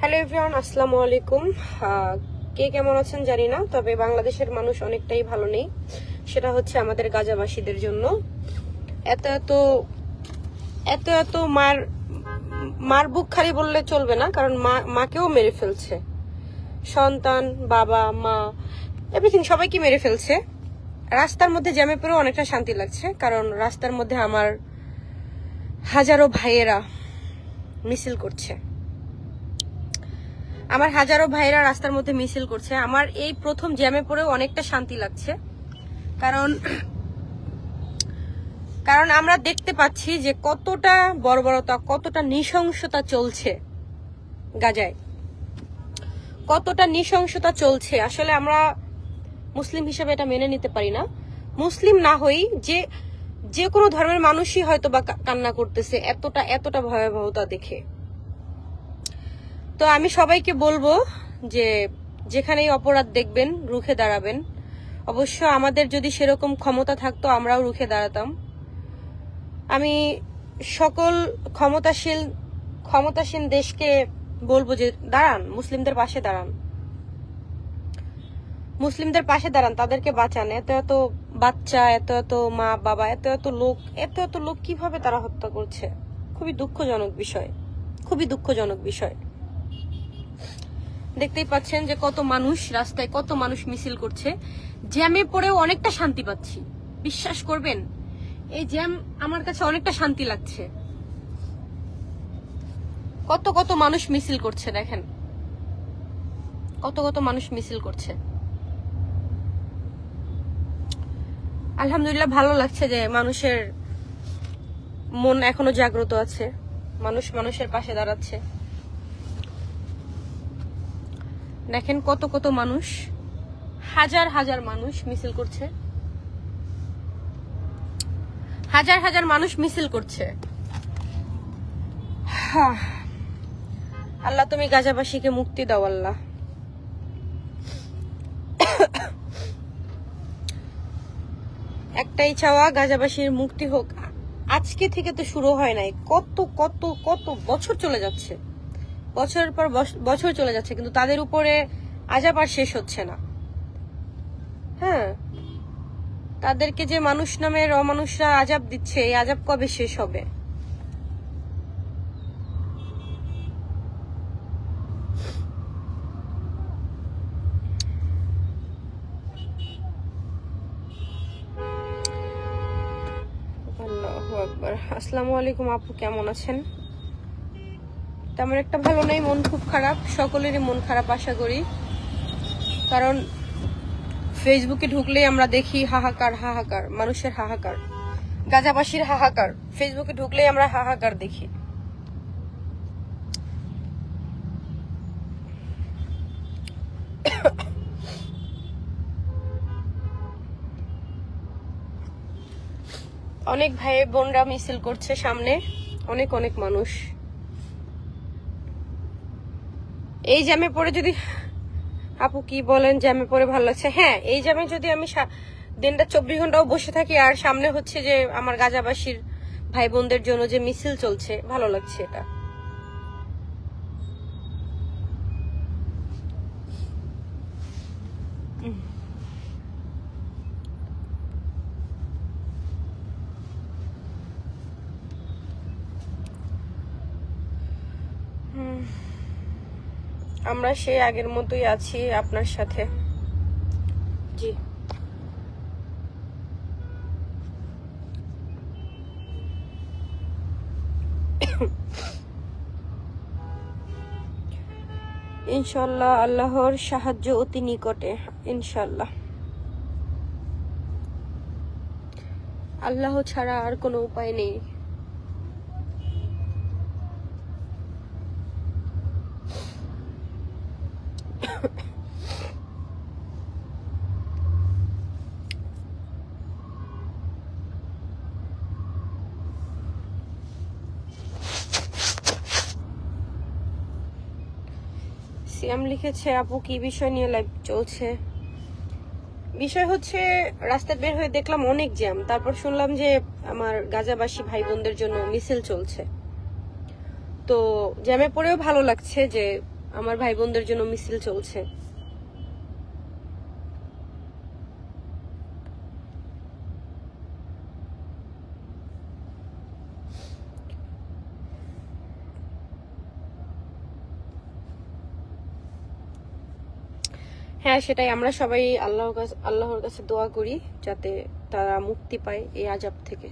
Hello everyone, আসসালামু আলাইকুম। কে কেমন আছেন জানি না, তবে বাংলাদেশের মানুষ অনেকটাই ভালো নেই। সেটা হচ্ছে আমাদের গাজাবাসীদের জন্য এত এত এত এত মার বুক খালি বললে চলবে না, কারণ মাকেও মেরে ফেলছে, সন্তান, বাবা, মা, এভরিথিং সবাইকে মেরে ফেলছে। রাস্তার মধ্যে জ্যামে পড়েও অনেকটা শান্তি লাগছে, কারণ রাস্তার মধ্যে আমার হাজারো ভাইয়েরা মিছিল করছে। আমার হাজারো ভাইরা রাস্তার মধ্যে মিছিল করছে। আমার এই প্রথম জ্যামে পড়েও অনেকটা শান্তি লাগছে, কারণ আমরা দেখতে পাচ্ছি যে কতটা বর্বরতা, কতটা নৃশংসতা চলছে গাজায়, কতটা নৃশংসতা চলছে। আসলে আমরা মুসলিম হিসেবে এটা মেনে নিতে পারি না। মুসলিম না হই, যে কোনো ধর্মের মানুষই হয়তো বা কান্না করতেছে এতটা ভয়াবহতা দেখে। তো আমি সবাইকে বলবো যে যেখানেই অপরাধ দেখবেন রুখে দাঁড়াবেন। অবশ্য আমাদের যদি সেরকম ক্ষমতা থাকতো আমরাও রুখে দাঁড়াতাম। আমি সকল ক্ষমতাসীন দেশকে বলবো যে দাঁড়ান, মুসলিমদের পাশে দাঁড়ান, মুসলিমদের পাশে দাঁড়ান, তাদেরকে বাঁচান। এত এত বাচ্চা, এত এত মা বাবা, এত এত লোক কিভাবে তারা হত্যা করছে, খুবই দুঃখজনক বিষয়, খুবই দুঃখজনক বিষয়। দেখতেই পাচ্ছেন যে কত মানুষ রাস্তায়, কত মানুষ মিছিল করছে। জ্যামে পড়েও অনেকটা শান্তি পাচ্ছি, বিশ্বাস করবেন। এই জ্যাম আমার কাছে অনেকটা শান্তি লাগছে। কত মানুষ মিছিল করছে, দেখেন কত মানুষ মিছিল করছে। আলহামদুলিল্লাহ, ভালো লাগছে যে মানুষের মন এখনো জাগ্রত আছে, মানুষ মানুষের পাশে দাঁড়াচ্ছে। দেখেন কত মানুষ, হাজার মানুষ মিছিল করছে, হাজার মানুষ মিছিল করছে। আল্লাহ তুমি গাজাবাসীকে মুক্তি দাও আল্লাহ। একটাই চাওয়া, গাজাবাসীর মুক্তি হোক। আজকে থেকে তো শুরু হয় নাই, কত বছর চলে যাচ্ছে, বছরের পর বছর চলে যাচ্ছে, কিন্তু তাদের উপরে আযাব আর শেষ হচ্ছে না। হ্যাঁ, তাদেরকে যে মানুষ নামের অমানুষরা আযাব দিচ্ছে, এই আযাব কবে শেষ হবে? আল্লাহু আকবার। আসসালামু আলাইকুম আপু, কেমন আছেন? তেমন একটা ভালো নেই, মন খুব খারাপ, সকলেরই মন খারাপ আশা করি। কারণ ফেসবুকে ঢুকলেই আমরা দেখি হাহাকার, মানুষের হাহাকার, গাজাবাসীর হাহাকার। ফেসবুকে ঢুকলেই আমরা হাহাকার দেখি। অনেক ভাই বোনরা মিছিল করছে সামনে, অনেক মানুষ। এই জ্যামে পড়ে যদি, আপু কি বলেন, জ্যামে পড়ে ভালো লাগছে? হ্যাঁ, এই জ্যামে যদি আমি দিনটা 24 ঘন্টাও বসে থাকি, আর সামনে হচ্ছে যে আমার গাজাবাসীর ভাই বোনদের জন্য যে মিছিল চলছে, ভালো লাগছে এটা। আমরা সেই আগের মতোই আছি আপনার সাথে। জি, ইনশাল্লাহ আল্লাহর সাহায্য অতি নিকটে। ইনশাল্লাহ, আল্লাহ ছাড়া আর কোনো উপায় নেই। সিয়াম লিখেছে, আপু কি বিষয় নিয়ে লাইভ চলছে? বিষয় হচ্ছে রাস্তায় বের হয়ে দেখলাম অনেক জ্যাম, তারপর শুনলাম যে আমার গাজাবাসী ভাই বোনদের জন্য মিছিল চলছে। তো জ্যামে পড়েও ভালো লাগছে যে আমার ভাই বোনদের জন্য মিছিল চলছে। হ্যাঁ, সেটাই আমরা সবাই আল্লাহর কাছে দোয়া করি যাতে তারা মুক্তি পায় এই আযাব থেকে।